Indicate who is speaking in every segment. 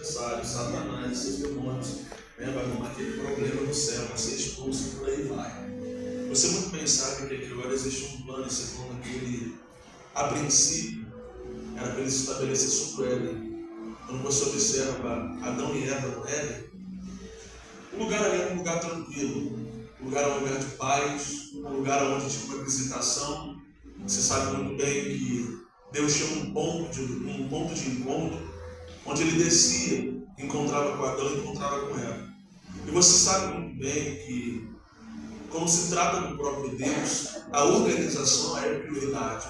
Speaker 1: adversários, Satanás e seus demônios, né? Vai arrumar aquele problema no céu, vai ser expulso e por aí vai. Você muito bem sabe que aqui agora existe um plano, esse plano que ele, a princípio, era para ele se estabelecer sobre o Éden. Quando você observa Adão e Eva no Éden, o lugar ali era um lugar tranquilo, um lugar de paz, um lugar onde tinha uma visitação. Você sabe muito bem que Deus tinha um ponto de encontro, onde ele descia, encontrava com Adão e encontrava com Eva. E você sabe muito bem que, quando se trata do próprio Deus, a organização é prioridade.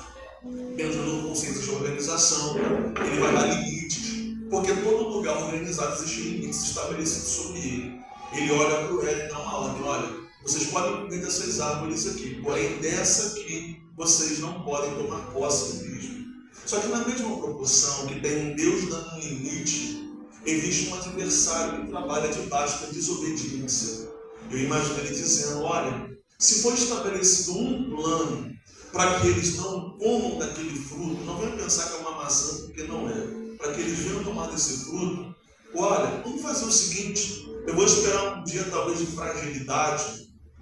Speaker 1: Pensando no conceito de organização, ele vai dar limites, porque todo lugar organizado existe limites estabelecidos sobre ele. Ele olha para o Éden e dá uma ordem: olha, vocês podem comer dessas árvores aqui, porém dessa aqui vocês não podem tomar posse mesmo. Só que na mesma proporção que tem um Deus dando um limite, existe um adversário que trabalha debaixo da desobediência. Eu imagino ele dizendo: olha, se for estabelecido um plano para que eles não comam daquele fruto, não venham pensar que é uma maçã, porque não é, para que eles venham tomar desse fruto, olha, vamos fazer o seguinte: eu vou esperar um dia talvez de fragilidade,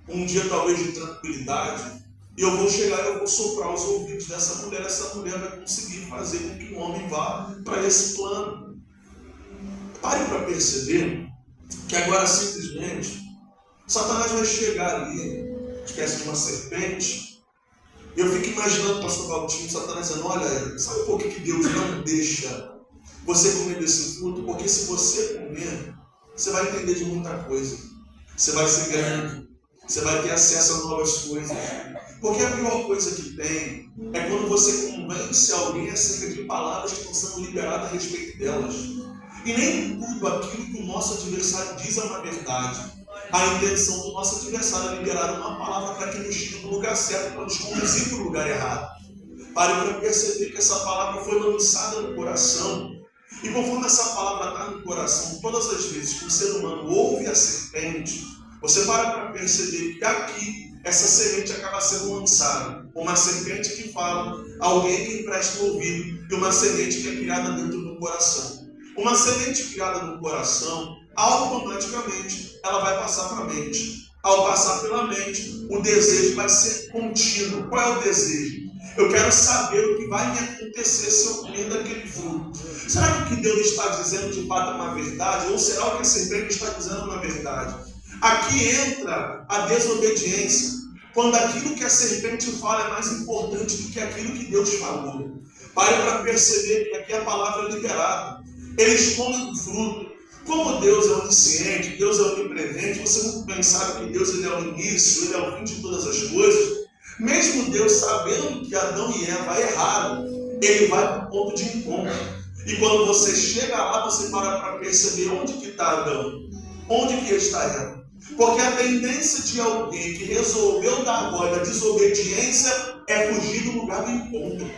Speaker 1: um dia talvez de tranquilidade, e eu vou chegar e eu vou soprar os ouvidos dessa mulher. Essa mulher vai conseguir fazer com que o homem vá para esse plano. Pare para perceber que agora simplesmente Satanás vai chegar ali, espécie de uma serpente. Eu fico imaginando o pastor Valtinho, Satanás dizendo: olha, sabe por que Deus não deixa você comer desse fruto? Porque se você comer, você vai entender de muita coisa. Você vai ser grande. Você vai ter acesso a novas coisas. Porque a pior coisa que tem é quando você convence alguém acerca de palavras que estão sendo liberadas a respeito delas. E nem tudo aquilo que o nosso adversário diz é uma verdade. A intenção do nosso adversário é liberar uma palavra para que nos tire do lugar certo, para nos conduzir para o lugar errado. Pare para perceber que essa palavra foi lançada no coração. E conforme essa palavra está no coração, todas as vezes que o ser humano ouve a serpente, você para perceber que aqui essa semente acaba sendo lançada. Uma serpente que fala, alguém que empresta o ouvido, e uma semente que é criada dentro do coração. Uma semente criada no coração, automaticamente ela vai passar para a mente. Ao passar pela mente, o desejo vai ser contínuo. Qual é o desejo? Eu quero saber o que vai me acontecer se eu comer daquele fruto. Será que o que Deus está dizendo de fato é uma verdade? Ou será que a serpente está dizendo é uma verdade? Aqui entra a desobediência, quando aquilo que a serpente fala é mais importante do que aquilo que Deus falou. Pare para perceber que aqui a palavra é liberada. Eles comem o fruto. Como Deus é onisciente, Deus é onipresente, você muito bem sabe que Deus ele é o início, ele é o fim de todas as coisas. Mesmo Deus sabendo que Adão e Eva erraram, ele vai para o ponto de encontro. E quando você chega lá, você para perceber onde que está Adão, onde que está Eva. Porque a tendência de alguém que resolveu dar voz da desobediência é fugir do lugar do encontro.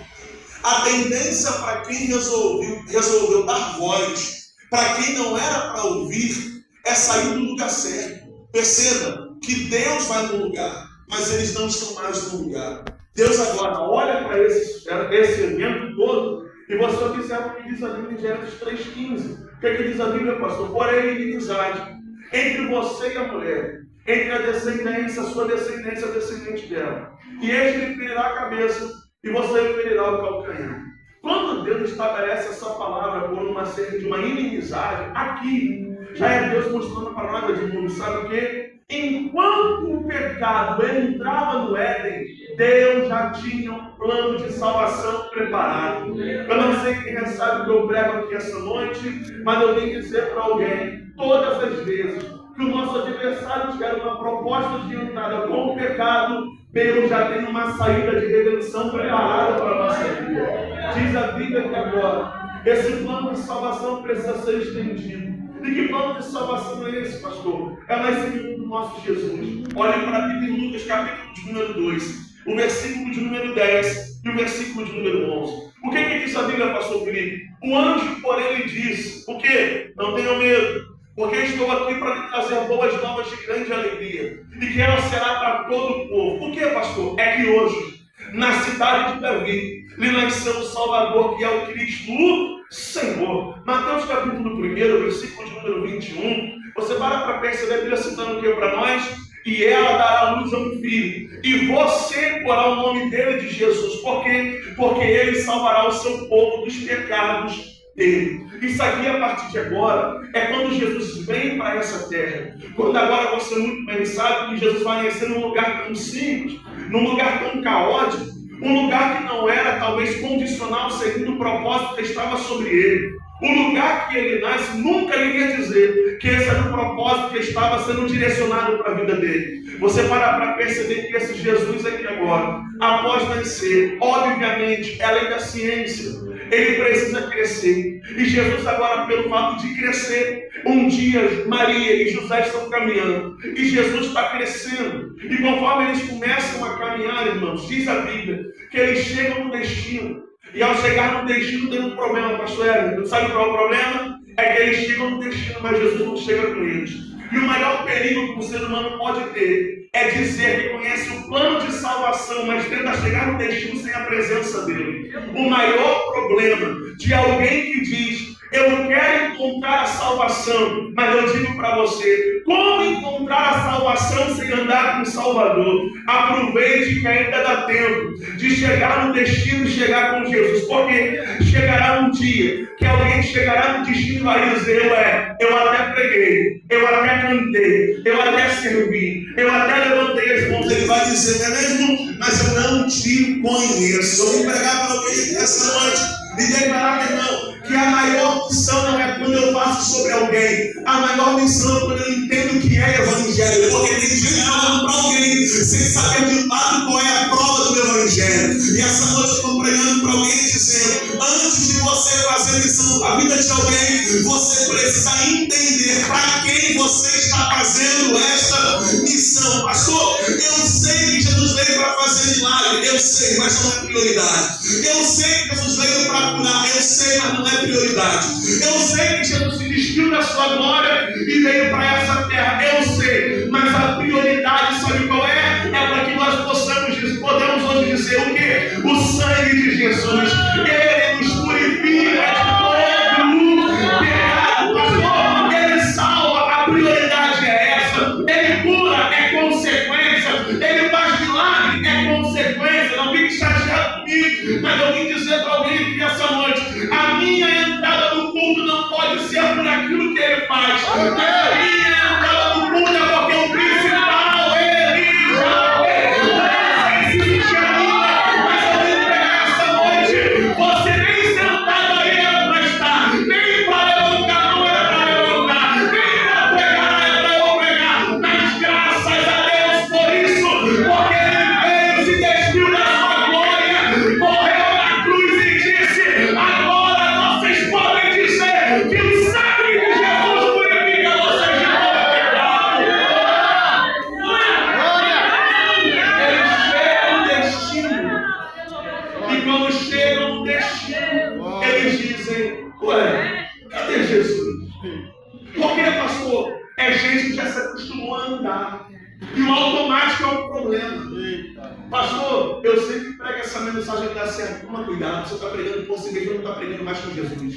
Speaker 1: A tendência para quem resolveu dar voz, para quem não era para ouvir, é sair do lugar certo. Perceba que Deus vai no lugar, mas eles não estão mais no lugar. Deus agora olha para esse evento todo e você observa o que diz a Bíblia em Gênesis 3,15. O que diz a Bíblia, pastor? Porém, inimizade entre você e a mulher, entre a descendência, a sua descendência, a descendente dela. E este lhe ferirá a cabeça e você lhe ferirá o calcanhar. Quando Deus estabelece essa palavra por uma série de uma inimizade, aqui já é Deus mostrando para nós de mundo, sabe o quê? Enquanto o pecado entrava no Éden, Deus já tinha um plano de salvação preparado. Eu não sei quem sabe o que eu prego aqui essa noite, mas eu vim dizer para alguém, todas as vezes que o nosso adversário tiver uma proposta de entrada com o pecado, Deus já tem uma saída de redenção preparada para a nossa vida. Diz a Bíblia que agora, esse plano de salvação precisa ser estendido. E que plano de salvação é esse, pastor? É mais segundo do nosso Jesus. Olhem para a Bíblia em Lucas, capítulo de número 2, o versículo de número 10 e o versículo de número 11. O que diz a Bíblia, pastor Felipe? O anjo, porém, lhe disse: o quê? Não tenham medo, porque estou aqui para lhe trazer boas novas de grande alegria, e que ela será para todo o povo. Por quê, pastor? É que hoje, na cidade de Davi, lhe nasceu o Salvador, que é o Cristo, o
Speaker 2: Senhor. Mateus capítulo 1, versículo de número 21, você para perceber a Bíblia citando o que para nós? E ela dará à luz a um filho, e você porá o nome dele de Jesus. Por quê? Porque ele salvará o seu povo dos pecados dele. Isso aqui, a partir de agora, é quando Jesus vem para essa terra. Quando agora você muito bem sabe que Jesus vai nascer num lugar tão simples, num lugar tão caótico, um lugar que não era talvez condicional segundo o propósito que estava sobre ele. O lugar que ele nasce nunca iria dizer que esse era o propósito que estava sendo direcionado para a vida dele. Você para perceber que esse Jesus aqui agora, após nascer, obviamente, além da ciência, ele precisa crescer. E Jesus agora, pelo fato de crescer, um dia Maria e José estão caminhando. E Jesus está crescendo. E conforme eles começam a caminhar, irmãos, diz a Bíblia, que eles chegam no destino. E ao chegar no destino tem um problema, pastor Hélio. Sabe qual é o problema? É que eles chegam no destino, mas Jesus não chega com eles. E o maior perigo que o ser humano pode ter é dizer que conhece o plano de salvação, mas tenta chegar no destino sem a presença dele. O maior problema de alguém que diz: eu quero encontrar a salvação, mas eu digo para você, como encontrar a salvação sem andar com o Salvador? Aproveite que ainda dá tempo de chegar no destino e chegar com Jesus, porque chegará um dia que alguém chegará no destino e vai dizer: eu até preguei, eu até cantei, eu até servi, eu até levantei as mãos.
Speaker 1: Ele vai dizer: não é mesmo? Mas eu não te conheço. Eu vou pregar para alguém nessa noite e declarar, meu irmão, que a maior missão não é quando eu faço sobre alguém. A maior missão é quando eu entendo o que é evangelho. Porque tem gente falando para alguém sem saber de fato qual é a prova do evangelho. E essa noite eu estou pregando para alguém dizendo: antes de você fazer missão para a vida de alguém, você precisa entender para quem você está fazendo esta missão. Pastor, eu sei que Jesus veio para fazer milagre. Eu sei, mas não é prioridade. Eu sei que Jesus veio para curar. Eu sei, mas não é prioridade. Eu sei que Jesus se vestiu da sua glória e veio para essa terra. Eu sei, mas a prioridade, sabe qual é? É para que nós podemos hoje dizer o quê? O sangue de Jesus. Ele nos purifica de todo pecado. Pastor, ele salva. A prioridade é essa. Ele cura, é consequência. Ele faz milagre, é consequência. Não fique chateado comigo, mas eu vim dizer para alguém aqui essa noite: a minha entrada no culto não pode ser por aquilo que ele faz. Mas a minha entrada no culto é porque o principal ele já é. Você se sentir ainda, mas eu vim pregar essa noite. Você nem sentado aí era para estar, nem para levantar não era para levantar, nem para pregar era para eu pregar. Mas graças a Deus por isso, porque ele veio, se despiu da sua glória, morreu na cruz e disse: agora vocês podem dizer que o sangue de Jesus purifica vocês de todo pecado. Eles chegam no destino. E quando chegam no destino, eles dizem: ué, cadê Jesus? Porque, pastor, é gente que já se acostumou a andar. E o automático é um problema. Pastor, eu sempre prego essa mensagem que dá certo. Toma cuidado, você está pregando por si mesmo, não está pregando mais com Jesus.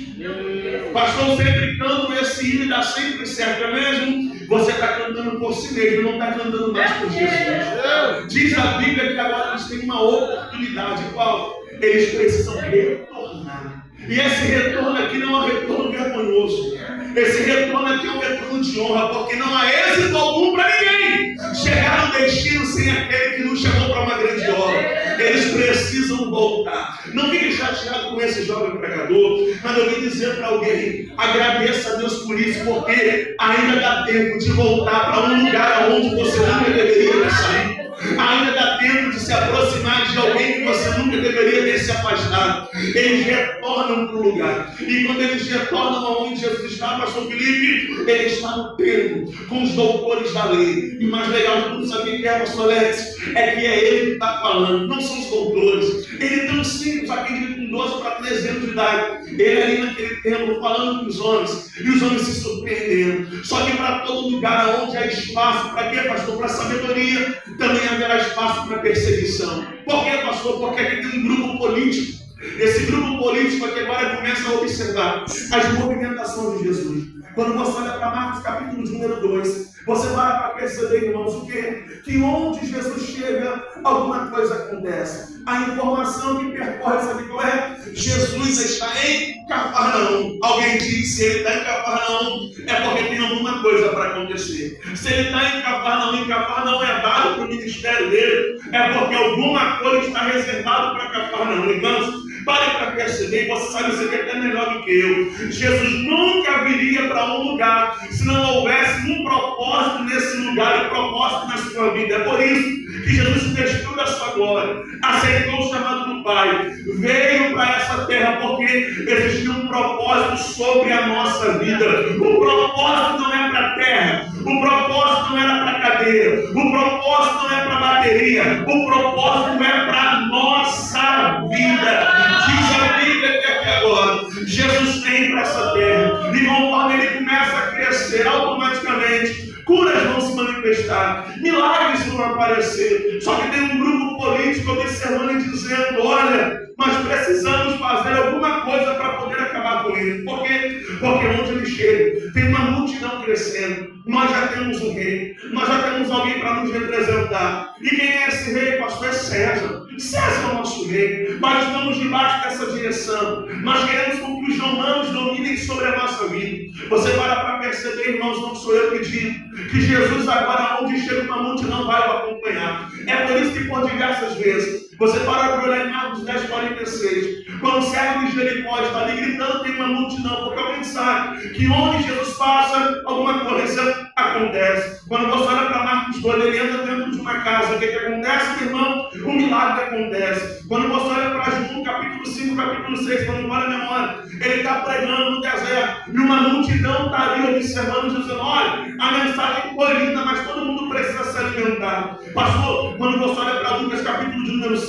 Speaker 1: Pastor, eu sempre canto esse hino e dá sempre certo, é mesmo? Você está cantando por si mesmo, não está cantando mais por Jesus. Diz a Bíblia que agora eles têm uma oportunidade. Qual? Eles precisam retornar. E esse retorno aqui não é um retorno vergonhoso. Esse retorno aqui é um retorno de honra, porque não há êxito algum para ninguém chegar no destino sem aquele que nos chamou para uma grande obra. Eles precisam voltar. Não fique chateado com esse jovem pregador, mas eu vim dizer para alguém: agradeça a Deus por isso, porque ainda dá tempo de voltar para um lugar onde você nunca deveria sair. Ainda dá tempo de se aproximar de alguém que você nunca deveria ter se afastado. Eles retornam para o lugar. E quando eles retornam aonde Jesus está, pastor Felipe, ele está no templo com os doutores da lei. E o mais legal de tudo, sabe o que é, pastor Alex? É que é ele que está falando, não são os doutores. Ele é tão simples, aquele com 12 para 13 anos de idade. Ele ali naquele templo falando com os homens. E os homens se surpreendendo. Só que para todo lugar onde há espaço, para quê, pastor? Para sabedoria, também haverá espaço para perseguição. Por quê, pastor? Porque aqui tem um grupo político
Speaker 2: Esse grupo político aqui agora começa a observar as movimentações de Jesus. Quando você olha para Marcos capítulo de número 2, você vai para perceber, irmãos, o quê? Que onde Jesus chega, alguma coisa acontece. A informação que percorre, sabe qual é? Jesus está em Cafarnaum. Alguém diz, se ele está em Cafarnaum, é porque tem alguma coisa para acontecer. Se ele está em Cafarnaum é dado para o ministério dele, é porque alguma coisa está reservada para Cafarnaum. Irmãos, pare para perceber, você sabe isso aqui até melhor do que eu. Jesus nunca viria para um lugar se não houvesse um propósito nesse lugar, um propósito na sua vida. É por isso que Jesus vestiu da sua glória, aceitou o chamado do Pai, veio para essa terra porque existia um propósito sobre a nossa vida. O propósito não é para a terra, o propósito não era para a cadeira, o propósito não é para a bateria, o propósito é para a nossa vida. Diz a Bíblia que aqui agora Jesus vem para essa terra e conforme ele começa a crescer automaticamente, curas vão se manifestar, milagres vão aparecer. Só que tem um grupo político observando e dizendo: olha, nós precisamos fazer alguma coisa para poder acabar com ele. Por quê? Porque onde ele chega, tem uma multidão crescendo. Nós já temos um rei, nós já temos alguém para nos representar. E quem é esse rei, pastor? É César. César é o nosso rei. Nós estamos debaixo dessa direção. Nós queremos com que os romanos dominem sobre a nossa vida. Você para perceber, irmãos, não sou eu que digo, que Jesus agora, onde chega uma multidão, vai o acompanhar. É por isso que por diversas vezes você para olhar em Marcos 10:46, quando o servo de Jericó está ali gritando, tem uma multidão, porque alguém sabe que onde Jesus passa, alguma coisa acontece. Quando você olha para Marcos 2, ele entra dentro de uma casa, o que acontece, irmão? Um milagre acontece. Quando você olha para João, capítulo 5, capítulo 6, quando não para a memória, ele está pregando no deserto, e uma multidão está ali observando, dizendo: olha, a mensagem foi linda, mas todo mundo precisa se alimentar. Pastor, quando você olha para Lucas, capítulo de número 5,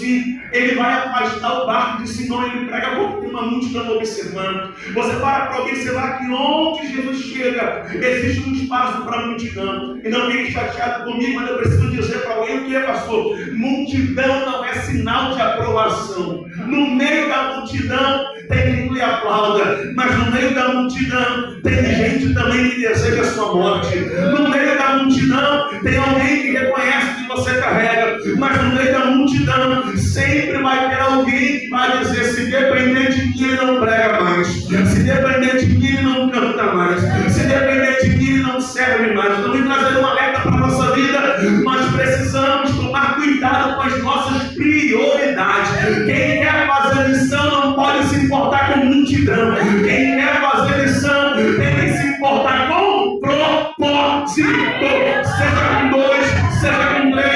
Speaker 2: ele vai afastar o barco de Simão, ele prega porque tem uma multidão observando. Você para observar que onde Jesus chega, existe um espaço para a multidão. E não fique chateado comigo, mas eu preciso dizer para alguém o que é, pastor? Multidão não é sinal de aprovação. No meio da multidão tem quem lhe aplauda, mas no meio da multidão tem gente também que deseja a sua morte. No meio da multidão tem alguém que reconhece que você carrega, mas no meio da multidão sempre vai ter alguém que vai dizer: se depender de mim, ele não prega mais, se depender de mim, ele não canta mais, se depender de mim, ele não serve mais. Então, vem trazer uma alerta para a nossa vida. Nós precisamos tomar cuidado com as nossas prioridades. Quem quer fazer missão não pode se importar com multidão. Quem quer fazer missão tem que se importar com propósito. Seja com 2, seja com 3,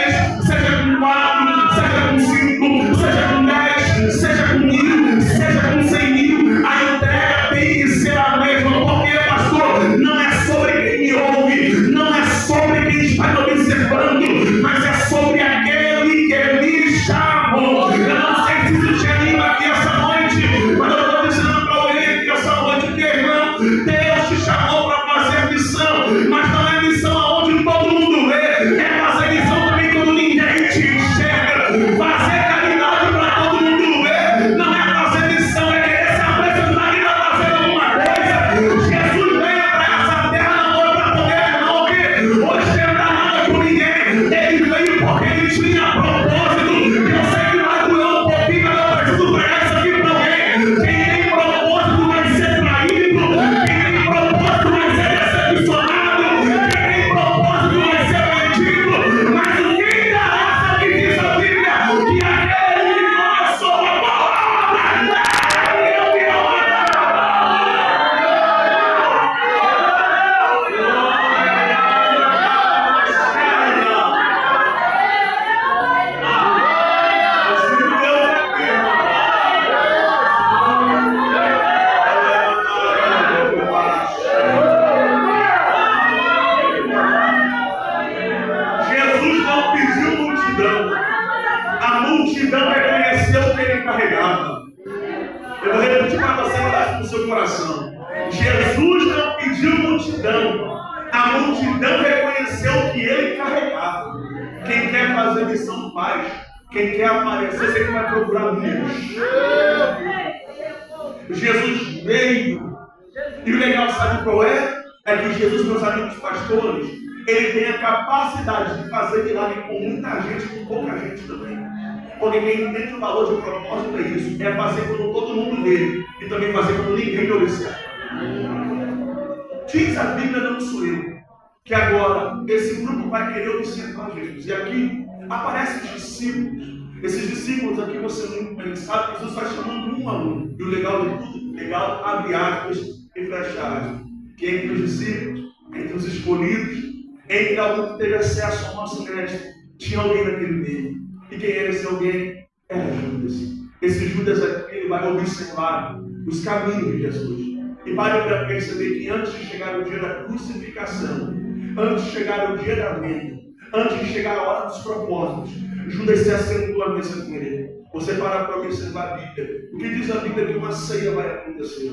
Speaker 2: seja com 4, seja com 5, seja com 10, seja com 1000, seja com 100.000. A entrega tem que ser a mesma. Porque, pastor, não é sobre quem me ouve, não é sobre quem está me observando, mas é sobre aquele que me chamou. Eu não sei se isso te anima aqui essa noite, mas eu estou dizendo para alguém aqui essa noite que, irmão, Deus te chamou para fazer missão, mas não é missão aonde todo mundo vê, é fazer missão também quando ninguém te enxerga. Fazer caridade para todo mundo ver não é fazer missão, é querer se apresentar e não fazer alguma coisa. Jesus veio para essa terra não foi para poder não ostentar nada com ninguém. Ele veio porque ele tinha propósito. Eu sei que vai doer um pouquinho, mas eu preciso pregar isso aqui para alguém. Quem tem propósito vai ser traído, quem tem propósito vai ser decepcionado, quem tem propósito vai ser vendido, mas o que interessa que diz a Bíblia que aquele que começou a palavra é o Jesus não pediu multidão. A multidão reconheceu que ele carregava. Eu vou repetir para você guardar no seu coração. Jesus não pediu multidão. A multidão reconheceu que ele carregava. Quem quer fazer missão faz. Quem quer aparecer, você que vai procurar amigos. Jesus veio. E o legal, sabe qual é? É que Jesus, meus amigos pastores, ele tem a capacidade de fazer milagre com muita gente, com pouca gente também. Porque quem entende o valor de propósito é isso. É fazer quando todo mundo vê. E também fazer quando ninguém observa. Diz a Bíblia, não sou eu, que agora esse grupo vai querer observar Jesus. E aqui aparecem os discípulos. Esses discípulos aqui, você muito bem sabe, que Jesus vai chamando um a um. E o legal de tudo, legal, abre aspas e fecha aspas. Que entre os discípulos, entre os escolhidos, entre alguém que teve acesso ao nosso mestre, tinha alguém naquele meio. E quem era esse alguém? Era Judas. Esse Judas aqui, ele vai observar os caminhos de Jesus. E vale para perceber que antes de chegar o dia da crucificação, antes de chegar o dia da venda, antes de chegar a hora dos propósitos, Judas se assentou à mesa com ele. Você para observar a Bíblia. O que diz a Bíblia? Que uma ceia vai acontecer.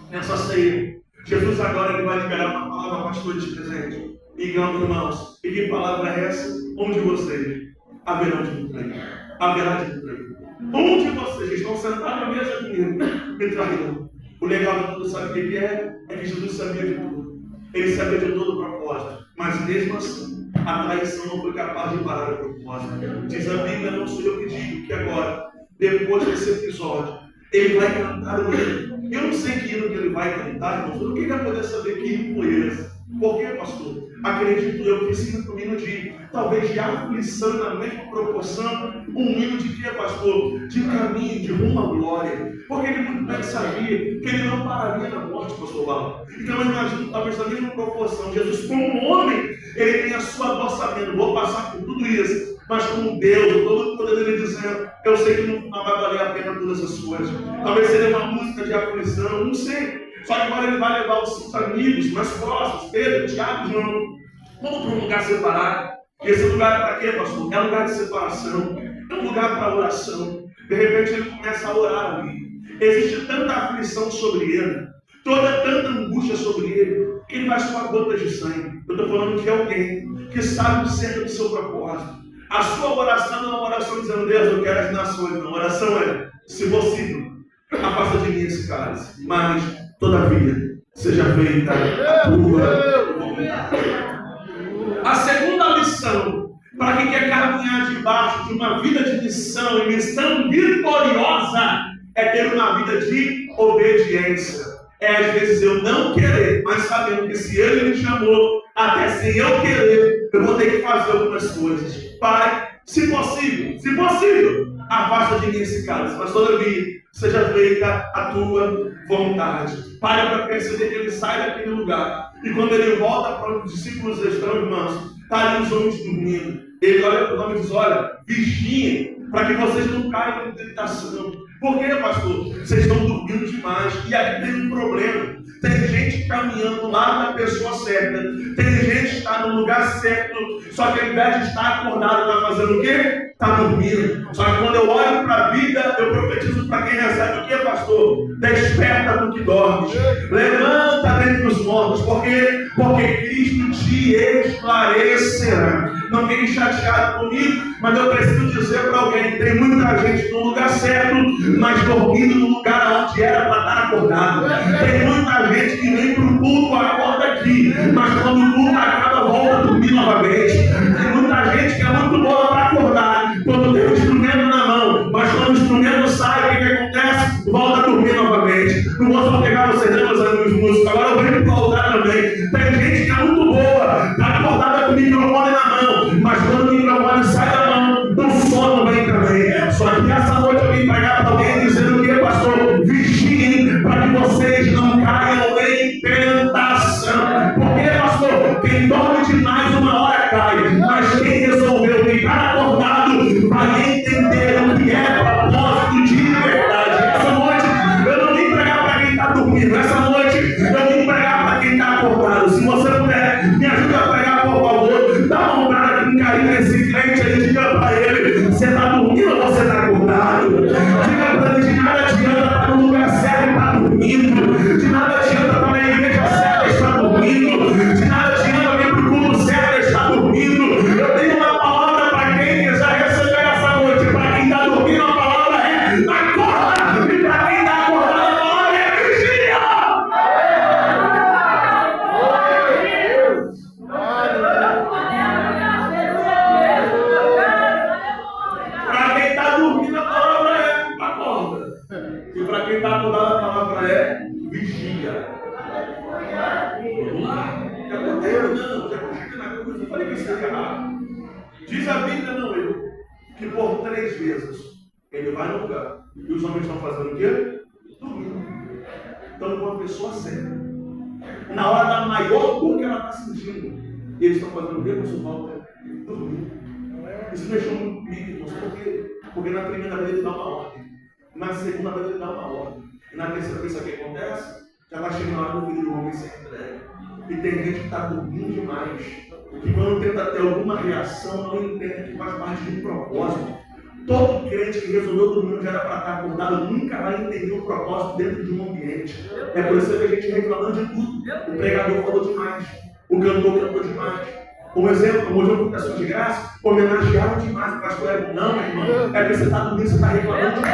Speaker 2: Nessa ceia, Jesus agora ele vai liberar uma palavra, pastor, de presente. E irmãos, e que palavra é essa? Um de vocês haverá de me trair. Haverá de me trair. Um de vocês que estão sentados à mesa comigo me trairão. O legal de tudo, sabe o que é? É que Jesus sabia de tudo. Ele sabia de todo o propósito. Mas mesmo assim, a traição não foi capaz de parar o propósito. Diz a Bíblia, não sou eu que digo, que agora, depois desse episódio, ele vai cantar o hino. Eu não sei que hino que ele vai cantar, irmãos. Eu não queria poder saber que hino foi esse. Por quê, pastor? Acredito eu que esse hino hino de, talvez, de aflição na mesma proporção, um hino de quê, pastor? De caminho, de rumo à glória. Porque ele muito bem sabia que ele não pararia na morte, pastor Val. Então eu imagino, talvez, na mesma proporção, Jesus, como homem, ele tem a sua dor sabendo, vou passar por tudo isso. Mas como Deus, todo o poder dele dizendo, eu sei que não vai valer a pena todas essas coisas. Talvez seja uma música de aflição, não sei. Só que agora ele vai levar os seus amigos mais próximos, Pedro, Tiago, João. Vamos para um lugar separado. E esse lugar é para quê, pastor? É um lugar de separação. É um lugar para oração. De repente ele começa a orar ali. Existe tanta aflição sobre ele, tanta angústia sobre ele, que ele vai suar gotas de sangue. Eu estou falando de alguém que sabe o centro do seu propósito. A sua oração não é uma oração dizendo, Deus, eu quero as nações. Não, a oração é, se possível, afasta de mim esse cálice. Mas, todavia, seja feita a tua vontade. A segunda lição, para quem quer caminhar debaixo de uma vida de missão e missão vitoriosa, é ter uma vida de obediência. É às vezes eu não querer, mas sabendo que se Ele me chamou, até sem eu querer, eu vou ter que fazer algumas coisas. Pai, se possível, afasta de mim esse cálice, mas todavia seja feita a tua vontade. Para para perceber que ele sai daquele lugar. E quando ele volta para os discípulos estão, irmãos, está ali os homens dormindo. Ele olha para os homens e diz, olha, vigiem, para que vocês não caiam em tentação. Por quê, pastor? Vocês estão dormindo demais. E aqui tem um problema. Tem gente caminhando lá na pessoa certa. Tem gente que está no lugar certo. Só que ao invés de estar acordado, está fazendo o quê? Está dormindo. Só que quando eu olho para a vida, eu profetizo para quem recebe o quê, pastor? Desperta do que dormes. Levanta dentre os mortos. Por quê? Porque Cristo te esclarecerá. Não fique chateado comigo, mas eu preciso dizer para alguém, tem muita gente no lugar certo, mas dormindo no lugar onde era para estar acordado. Tem muita gente que vem para o culto, acorda aqui, mas quando o culto acaba, volta a dormir novamente. Tem muita gente que é muito boa para acordar, quando tem o instrumento na mão, mas quando o instrumento sai, o que acontece? Volta a dormir novamente. Não vou só pegar vocês, meus amigos músicos, agora eu venho para voltar também. Tem gente que é muito boa, está acordada com o microfone na mão, mas quando o microfone sai da mão, o sono vem também. Só que essa noite eu vim pregar para alguém dizendo que, pastor, vigiem para que vocês não caiam em tentação. Eu falei que isso é errado. Diz a Bíblia, não eu, que por 3 vezes ele vai no lugar. E os homens estão fazendo o quê? Dormindo. Então, com uma pessoa séria, na hora da maior dor que ela está sentindo, eles estão fazendo o quê? Você volta dormindo. Isso mexeu muito comigo, porque na primeira vez ele dá uma ordem, na segunda vez ele dá uma ordem, e na terceira vez o que acontece? Já vai chegar na hora do filho do homem ser entregue. E tem gente que está dormindo demais, que quando tenta ter alguma reação, não entende que faz parte de um propósito. Todo crente que resolveu dormir onde era para estar acordado nunca vai entender o propósito dentro de um ambiente. É por isso que a gente reclamando de tudo. O pregador falou demais, o cantor cantou demais. Um exemplo, hoje eu congregação de graça, homenagearam demais o pastor Ego. Não, meu irmão, é porque você está dormindo, você está reclamando de tudo.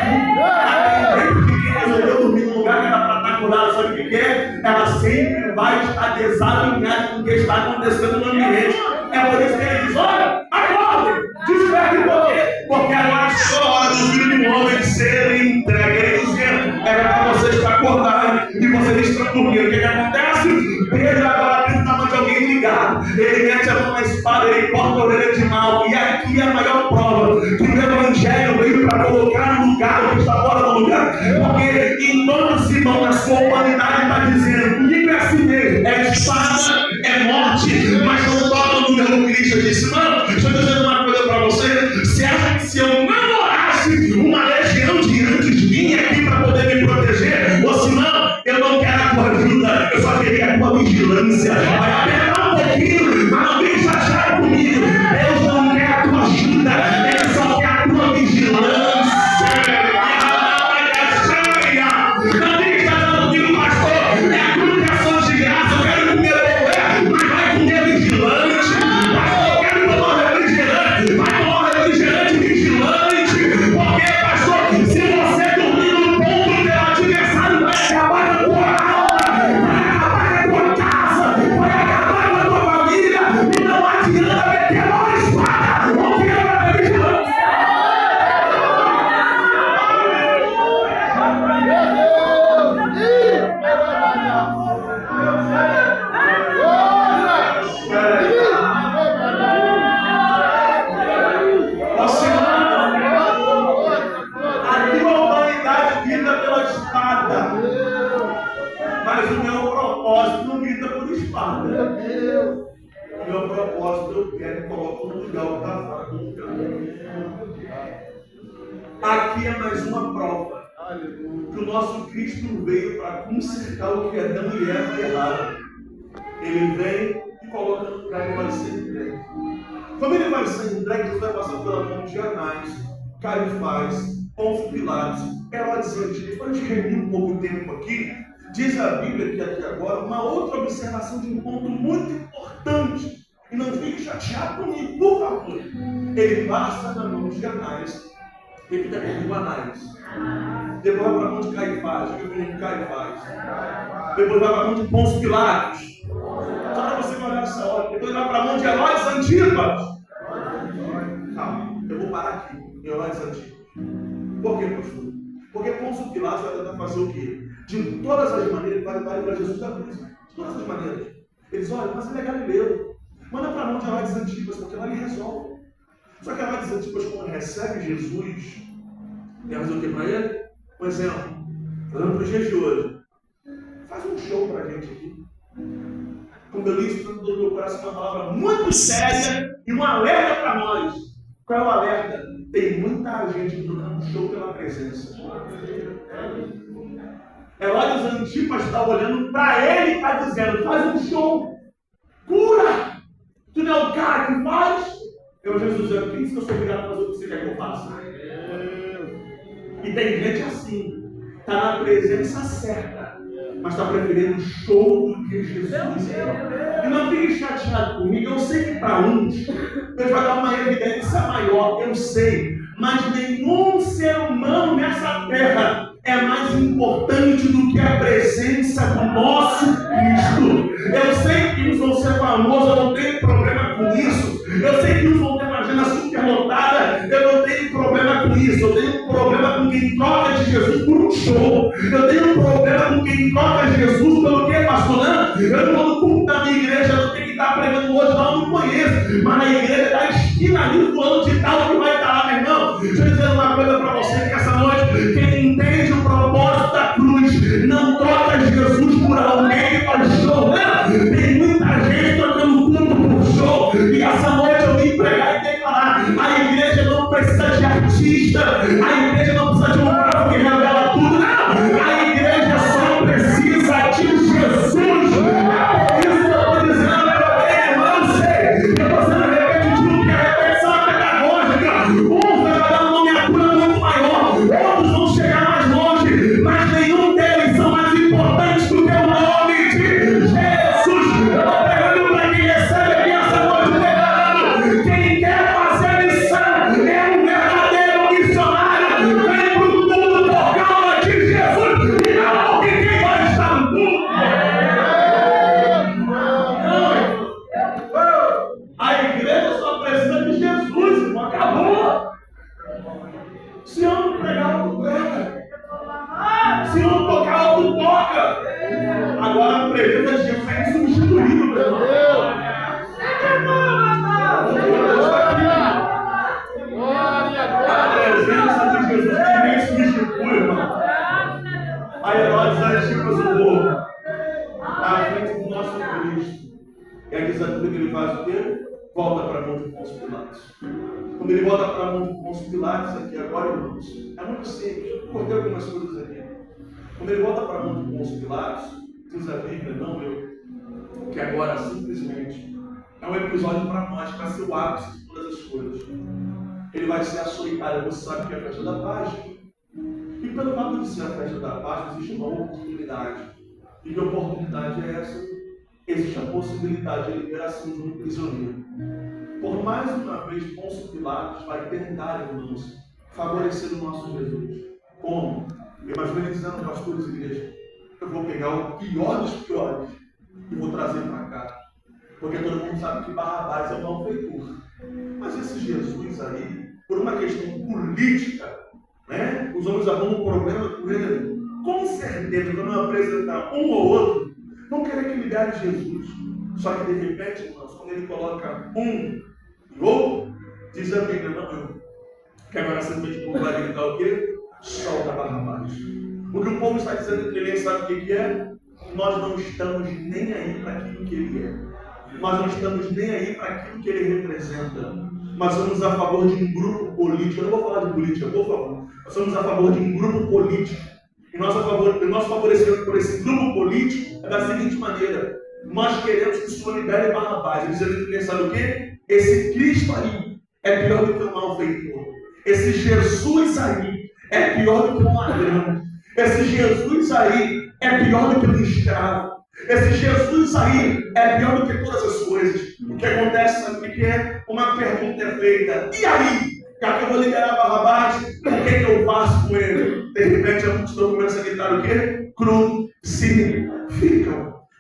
Speaker 2: Quem resolveu dormir num lugar que era para estar acordado, sabe o que é? Ela sempre vai estar desalinhada com o que está acontecendo no ambiente. É por isso que ele diz: olha, acorde, desperte o poder. Porque agora chegou a hora do filho do homem ser entregue. Ele dizendo: era para vocês acordarem e vocês estão dormindo. O que acontece? Pedro agora tem o tamanho de alguém ligado. Ele mete a mão na espada, ele corta a orelha de mal. E aqui é a maior prova que o Evangelho veio para colocar no lugar o que está fora do lugar. Porque enquanto Simão, a sua humanidade, está dizendo: comigo é assim mesmo, é espada, é morte, mas não toca no meu Cristo. Eu disse: mano, deixa eu dizer uma coisa para você. Você acha que se eu não orasse, uma legião de anjos vinha aqui para poder me proteger? Ou se não, eu não quero a tua ajuda, eu só queria a tua vigilância. Vai apertar um pouquinho, mas não vem chatear comigo. Deus não quer a tua ajuda, Ele só quer a tua vigilância. Não tem que estar comigo, pastor. É comunicação de graça, eu quero comer boé, mas vai comer vigilante. Pastor, eu quero tomar refrigerante, vai tomar refrigerante vigilante. Porque, pastor, se você dormir no ponto do adversário, vai acabar com a tua alma, vai acabar com a tua casa, vai acabar com a tua família. E não adianta meter a mão na espada, porque ela é vigilante. A tua humanidade grita pela espada, mas o meu propósito não grita por espada. O meu propósito eu quero e coloco no lugar o que está fora do lugar. Aqui é mais uma prova que o nosso Cristo veio para consertar o que Adão e Eva erraram. Ele vem e coloca no lugar que vai ser entregue. Quando ele vai ser entregue, Jesus vai passar pela mão de Anás, Caifás, Pôncio Pilatos, Herodes Antipas. Para a gente reunir um pouco de tempo aqui, diz a Bíblia que aqui agora uma outra observação de um ponto muito importante. E não fique chateado comigo, por favor. Ele passa na mão de Anás. Repita comigo: Anás. Depois vai para a mão de Caifás. Diga comigo: Caifás. Depois vai para a mão de Pôncio Pilatos. Só para você olhar essa hora. Depois vai para a mão de Herodes Antipas. Calma, eu vou parar aqui em Herodes Antipas. Por quê, pastor? Porque Pôncio Pilatos vai tentar fazer o quê? De todas as maneiras, ele vai levar para Jesus da cruz. De todas as maneiras. Eles olham: mas ele é galileu. Manda para a mão de Herodes Antipas, porque lá ele resolve. Só que Herodes Antipas, quando recebe Jesus, quer fazer o que para ele? Por exemplo, olhando para os dias de hoje, faz um show para a gente aqui. Como eu disse, do meu coração, uma palavra muito séria e um alerta para nós. Qual é o alerta? Tem muita gente dando um show pela presença. Herodes Antipas está olhando para ele e está dizendo: faz um show, cura. Tu não é o cara que faz? Eu, Jesus, eu disse que eu sou obrigado a fazer o que você quer que eu faça. E tem gente assim, está na presença certa, mas está preferindo o show do que Jesus é. E não fique chateado comigo, eu sei que para uns, Deus vai dar uma evidência maior, eu sei, mas nenhum ser humano nessa terra é mais importante do que a presença do nosso Cristo. Eu sei que uns vão ser famosos, eu não tenho problema com isso. Eu sei que uns vão ter uma agenda superlotada, eu não tenho problema com isso. Eu tenho um problema com quem troca de Jesus por um show. Eu tenho um problema com quem troca Jesus pelo quê, pastor? Não, Eu não vou no culto da minha igreja, eu tenho que estar pregando hoje, não, eu não conheço. Mas na igreja da esquina ali, fulano de tal que vai estar lá, meu irmão. Deixa eu dizer uma coisa para você, que essa noite, quem entende o propósito da cruz, não troca Jesus por alguém para show, não. Tem muita gente trocando culto por show. E essa noite eu vim pregar e declarar: a igreja não precisa de artista, a igreja não precisa de um braço que revela tudo, não. A igreja só precisa de Jesus. É por isso que eu estou dizendo para você, irmão, sei que você não repete tudo, que a repetição é pedagógica. Uns vai dar uma nomeatura muito maior, outros vão chegar mais longe, mas nenhum deles são mais importantes do que o nome de Jesus. Eu estou pregando para quem recebe aqui essa noite, declarando: quem quer fazer missão é um verdadeiro missionário. Vem para o mundo por causa de Jesus e não porque quem vai estar no mundo. A igreja só precisa de Jesus, irmão. Acabou. Se eu não pregar, outro prega. Se eu não tocar, outro toca. Agora a presença de Jesus é insubstituível, meu irmão. A presença de Jesus ninguém substitui, irmão. A Herodes Antipas o povo à frente do nosso Cristo. E aí diz a Bíblia que ele faz o quê? Volta para a mão de Pôncio Pilatos. Quando ele volta para a mão de Pôncio Pilatos, aqui agora, irmãos, é muito simples. Eu cortei algumas coisas aqui. Quando ele volta para a mão de Pôncio Pilatos, diz a Bíblia, não eu, que agora simplesmente é um episódio para nós, para ser o ápice de todas as coisas. Ele vai ser açoitado. Você sabe que é a festa da Páscoa. E pelo fato de ser a festa da Páscoa, existe uma oportunidade. E que oportunidade é essa? Existe a possibilidade de liberação de um prisioneiro. Por mais uma vez, Pôncio Pilatos vai tentar, irmãos, favorecer o nosso Jesus. Como? Imagina ele dizendo, pastores e igreja: eu vou pegar o pior dos piores e vou trazer para cá. Porque todo mundo sabe que Barrabás é um malfeitor. Mas esse Jesus aí, por uma questão política, né, os homens arrumam um problema com ele. Com certeza, quando eu apresentar um ou outro, vão querer que libere Jesus. Só que de repente, irmãos, quando ele coloca um e outro, diz a Bíblia, não eu. Que agora simplesmente o povo vai gritar o quê? Solta Barrabás. O que o povo está dizendo entre eles, sabe o que é? Nós não estamos nem aí para aquilo que ele é. Nós não estamos nem aí para aquilo que ele representa. Nós somos a favor de um grupo político. Eu não vou falar de política, por favor. Nós somos a favor de um grupo político. E nosso favorecimento por esse grupo político é da seguinte maneira: nós queremos que o Senhor libere Barrabás. Eles sabe o quê? Esse Cristo aí é pior do que um malfeitor. Esse Jesus aí é pior do que um ladrão. Esse Jesus aí é pior do que um escravo. Esse Jesus aí é pior do que todas as coisas. O que acontece, sabe o que é? Uma pergunta é feita: e aí? Já que eu vou liberar Barrabás, o que eu faço com ele? De repente a multidão começa a gritar o quê? Crucificam.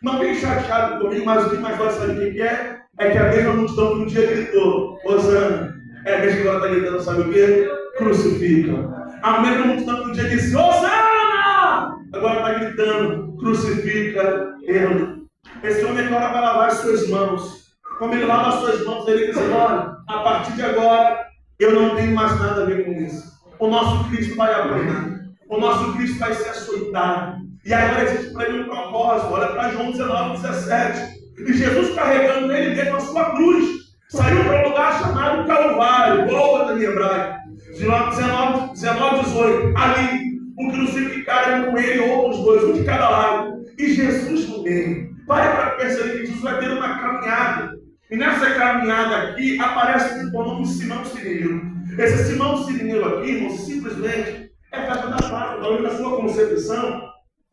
Speaker 2: Não fique chateado comigo, mas o que mais vai saber o que é? É que a mesma multidão que um dia gritou Hosana, é a mesma que agora está gritando, sabe o quê? Crucificam. A mesma multidão que um dia disse Hosana, agora está gritando crucifica ele. Esse homem agora vai lavar as suas mãos. Quando ele lava as suas mãos, ele diz: olha, a partir de agora eu não tenho mais nada a ver com isso. O nosso Cristo vai apanhar. O nosso Cristo vai ser açoitado. E agora existe para ele um propósito. Olha para João 19:17. E Jesus, carregando ele mesmo a sua cruz, saiu para um lugar chamado Calvário, Gólgota em hebraico. 19:18. Ali, o crucificaram com ele outros dois, um de cada lado. E Jesus no meio. Pare para perceber que Jesus vai ter uma caminhada. E nessa caminhada aqui aparece o nome Simão Cirineu. Esse Simão Cirineu aqui, irmão, simplesmente é festa da Páscoa. Na sua concepção,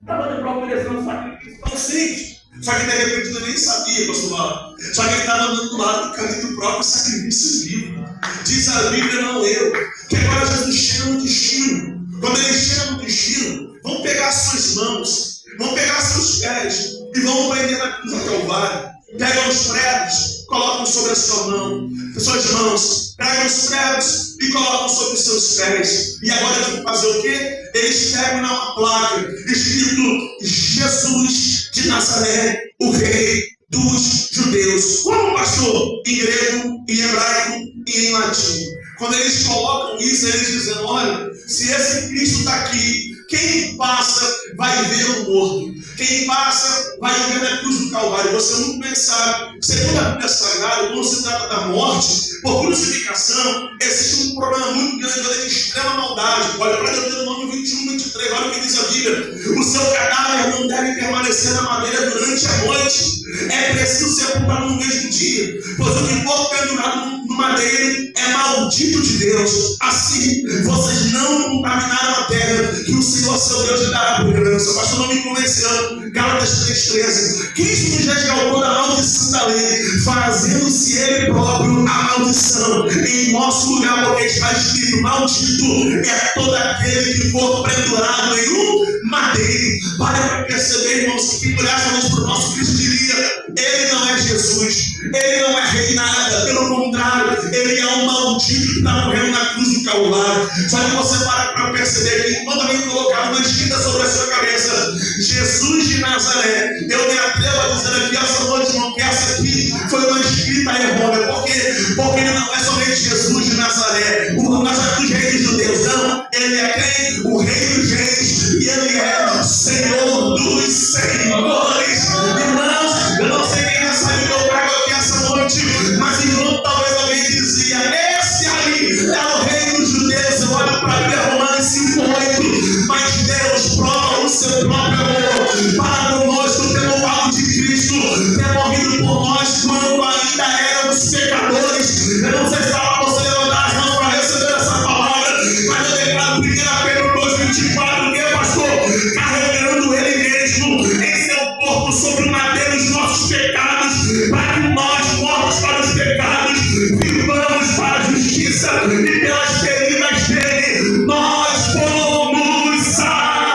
Speaker 2: estava ali para oferecer um sacrifício tão simples. Só que de repente ele nem sabia, pastor. Só que ele estava andando do lado do caminho do próprio sacrifício vivo. Diz a Bíblia, não eu, que agora Jesus chega no destino. Quando ele chega no destino, vão pegar suas mãos, vão pegar seus pés e vão prender na cruz do Calvário. Pegam os pregos, colocam sobre a sua mão, suas mãos, pegam os pregos e colocam sobre os seus pés. E agora eles vão fazer o quê?
Speaker 1: eles pegam uma placa escrito Jesus de Nazaré, o Rei dos Judeus. Como, pastor? Em grego, em hebraico e em latim. Quando eles colocam isso, eles dizem: olha, se esse Cristo está aqui, quem passa vai ver o morto. Quem passa vai ver na cruz do Calvário. Você muito bem sabe, segundo a Bíblia Sagrada, quando se trata da morte por crucificação, existe um problema muito grande de extrema maldade. Olha para Deuteronômio 21, 23, olha o que diz a Bíblia: o seu cadáver não deve permanecer na madeira durante a noite, é preciso sepultá-lo no mesmo dia, pois o que for pendurado no madeiro é maldito de Deus. Assim, vocês não contaminaram a terra que o Senhor seu Deus lhe dará por herança. O pastor não me convenceu. Gálatas 3,13. Cristo nos resgatou da maldição da lei, fazendo-se Ele próprio a maldição em nosso lugar, porque está escrito: maldito é todo aquele que for pendurado em um madeiro. Para perceber, irmãos, que olhassemos para o nosso Cristo, diria: Ele não é Jesus, Ele não é rei nada, pelo contrário, Ele é um maldito que está morrendo na cruz do Calvário. Só que você para perceber que quando alguém colocar uma escrita sobre a sua cabeça, Jesus de Nazaré, eu me atrevo a dizer aqui essa noite, irmão, que essa aqui foi uma escrita errônea. Por quê? Porque ele não é somente Jesus de Nazaré, o Nazaré dos reis dos judeus, não. Ele é quem? O rei dos reis, e ele é Senhor dos senhores. Irmãos, eu não sei quem nessa Bíblia eu trago aqui essa noite, mas irmão, talvez alguém dizia: esse aí é o rei dos judeus. Eu olho para a Bíblia, Romanos 5,8, mas Deus prova o seu próprio amor para conosco pelo fato de Cristo ter morrido por nós quando ainda éramos pecadores. Eu não sei se dá para você levantar as mãos para receber essa palavra, mas eu declaro 1 Pedro 2,24, que pastor, carregando Ele mesmo em seu corpo sobre o madeiro os nossos pecados, para que nós, mortos para os pecados, vivamos para a justiça, e pelas feridas dele nós fomos sarados.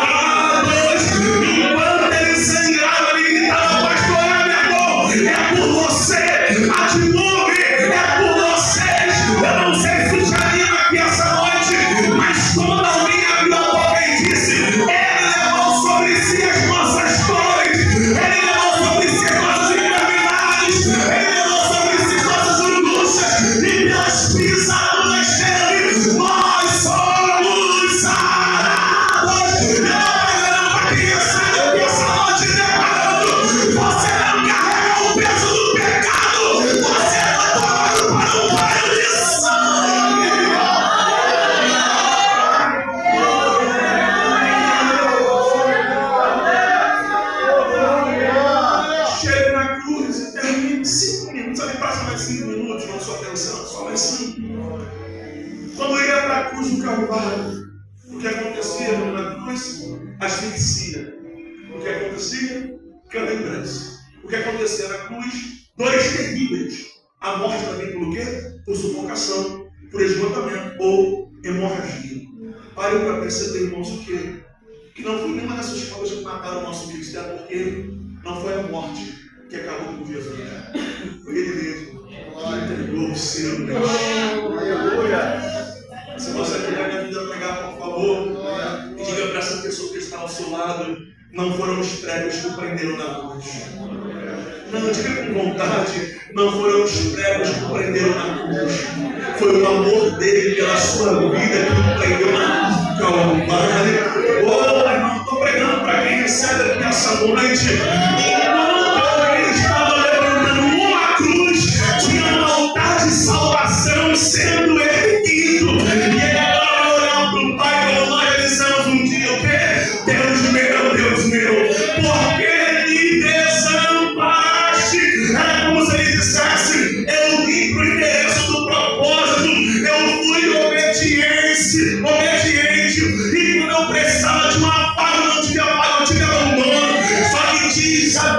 Speaker 1: Enquanto ele sangrava, ele gritava: pastor, é meu amor, é por você, atinue, é por vocês. Eu não sei se já anima aqui essa noite, mas quando alguém abriu a boca e disse: ele levou sobre si as nossas dores, ele levou sobre si as nossas enfermidades, ele levou sobre si nossas angústias, e pelas pisaduras dele nós somos sarados. Eu não para quem recebe aqui essa noite declarando: você não carrega o peso do pecado, você é tomado para um banho de sangue. Chega na cruz e termina em 5 minutos. Sabe, passa mais 5 minutos na sua atenção, só mais 5. Quando ia para a cruz do Calvário, o que acontecia na cruz? Asfixia. O que acontecia? Calembrança. O que acontecia na cruz? Dores terríveis. A morte vai vir por quê? Por sufocação, por esgotamento ou hemorragia. Pare para perceber, irmãos, o quê? Que não foi nenhuma dessas coisas que mataram o nosso Cristo, é porque não foi a morte que acabou com Jesus. Foi Ele mesmo que entregou o seu Deus. Aleluia! Se você quer minha vida pegar, por favor, e diga para essa pessoa que está ao seu lado: não foram os pregos que o prenderam na cruz. Não, diga com vontade: não foram os pregos que o prenderam na cruz. Foi o amor dele pela sua vida que o prendeu na cruz do Calvário. Oh, irmão, estou pregando para quem recebe aqui essa noite. Enquanto ele estava levantando uma cruz, tinha um altar de salvação sendo erguido. E ele agora vai olhar para o Pai, como nós dissemos um dia: o quê? Deus meu, por que me desamparaste? Era como se ele dissesse: eu vim para o endereço do propósito, eu fui obediente, e quando eu precisava de uma paga, não tive a paga, eu tive abandono. Só que diz a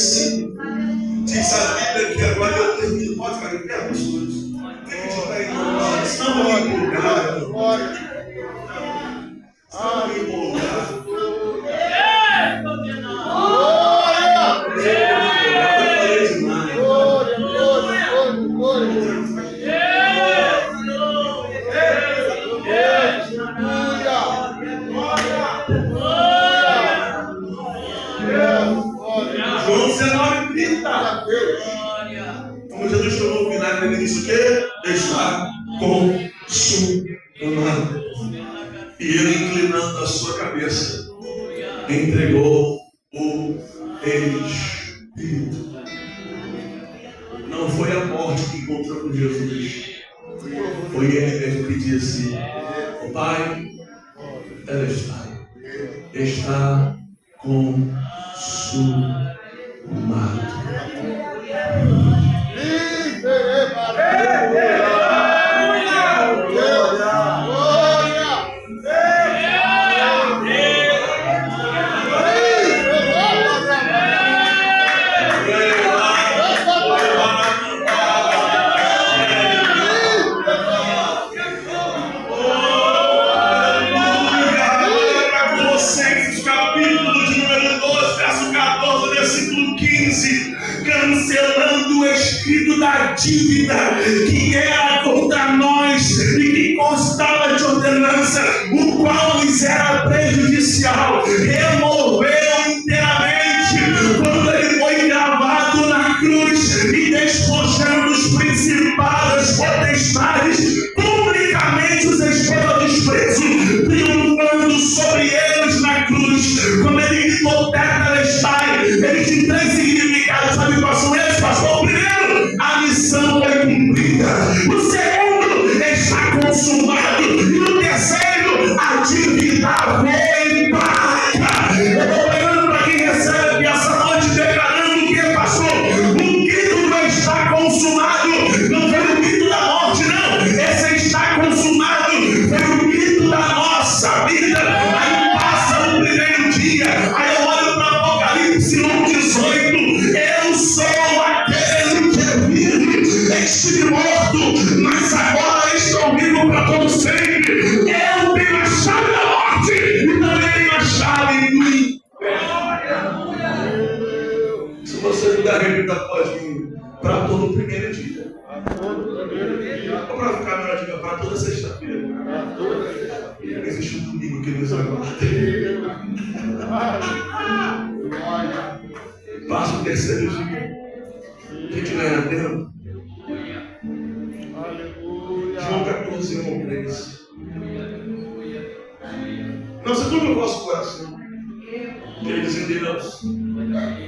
Speaker 1: vencido. Diz a Bíblia que agora eu termino. Pode ficar de pé, pastores? Tem que estar aí. Estamos empolgados. Estamos empolgados. João 19:30. Como Jesus tomou o vinagre, ele disse o quê? Está consumado. E ele, inclinando a sua cabeça, entregou o Espírito. Não foi a morte que encontrou com Jesus. Foi ele mesmo que disse: o Pai, ela está consumado. Cancelando o escrito da dívida que era contra nós e que constava de ordenança, o qual lhes era prejudicial, removeu inteiramente quando ele foi gravado na cruz e despojando os principados, potestades, publicamente os expôs ao desprezo, triunfando sobre eles na cruz. Quando ele gritou tetelestai, ele tinha três significados. Sabe quais são eles, pastor? O primeiro, a missão foi cumprida. O segundo, está consumado. E o terceiro, a dívida foi paga. Eu estou pegando para quem recebe essa noite, declarando que, pastor, o grito não está consumado. Não foi o grito da morte, não. Esse está consumado foi o grito da nossa vida. Aí passa o primeiro dia, aí eu olho para Apocalipse 1:18. Eu sou aquele que vive, estive morto, mas agora estou vivo para todo sempre. Eu tenho a chave da morte e também tenho a chave do inferno. Se você puder repetir após mim, para todo o primeiro dia. Ou para ficar melhor, diga, para toda sexta-feira. Existe um domingo que nos aguarda. Passa o terceiro dia. A gente ganha tempo. João 14:1-3. Não se turbe o vosso coração. Queridos em Deus,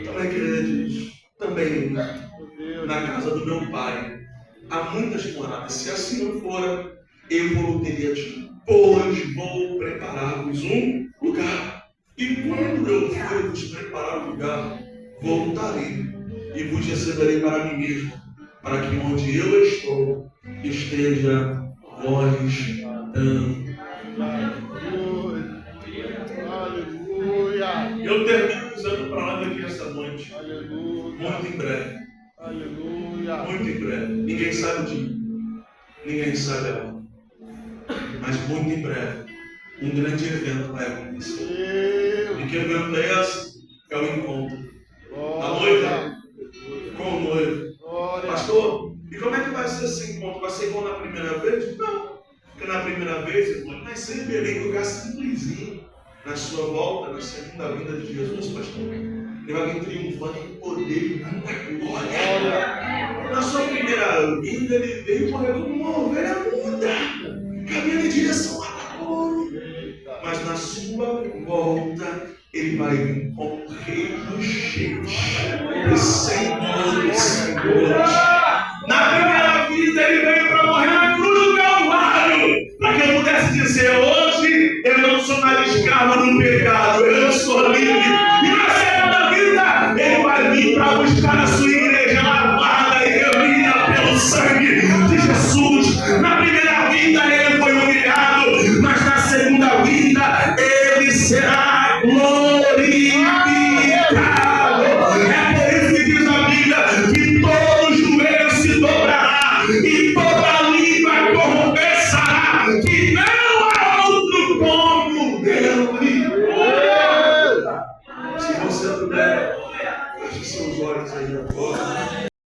Speaker 1: também queridos, também na casa do meu Pai há muitas moradas. Se assim não for, eu vou teria dito: pois vou preparar-vos um lugar. E quando eu for vos preparar um lugar, voltarei e vos receberei para mim mesmo, para que onde eu estou, esteja vós também. Eu termino usando para lá daqui esta noite. Muito em breve. Muito em breve. Ninguém sabe o dia. Ninguém sabe a hora. Mas muito em breve, um grande evento vai acontecer. E que evento é esse? É o encontro da noiva com o noivo. Pastor, e como é que vai ser esse encontro? Vai ser igual na primeira vez? Não. Porque na primeira vez, irmão, vai ser em Belém, um lugar simplesinho. Na sua volta, na segunda vinda de Jesus, pastor, ele vai vir triunfando em poder e muita glória. Na sua primeira vinda, ele veio correr como uma ovelha muda, caminhando em direção a ouro. Mas na sua volta, ele vai vir como Rei dos Reis, e Senhor. Na primeira vida, ele veio para morrer na cruz do Calvário, para que eu pudesse dizer: hoje eu não sou mais escravo do pecado, eu sou livre. E na segunda vida, ele vai vir para buscar a sua igreja lavada e remida pelo sangue de Jesus. Na primeira vida, ele foi humilhado, mas na segunda vida, ele será glorificado. É por isso
Speaker 2: aí. Ó.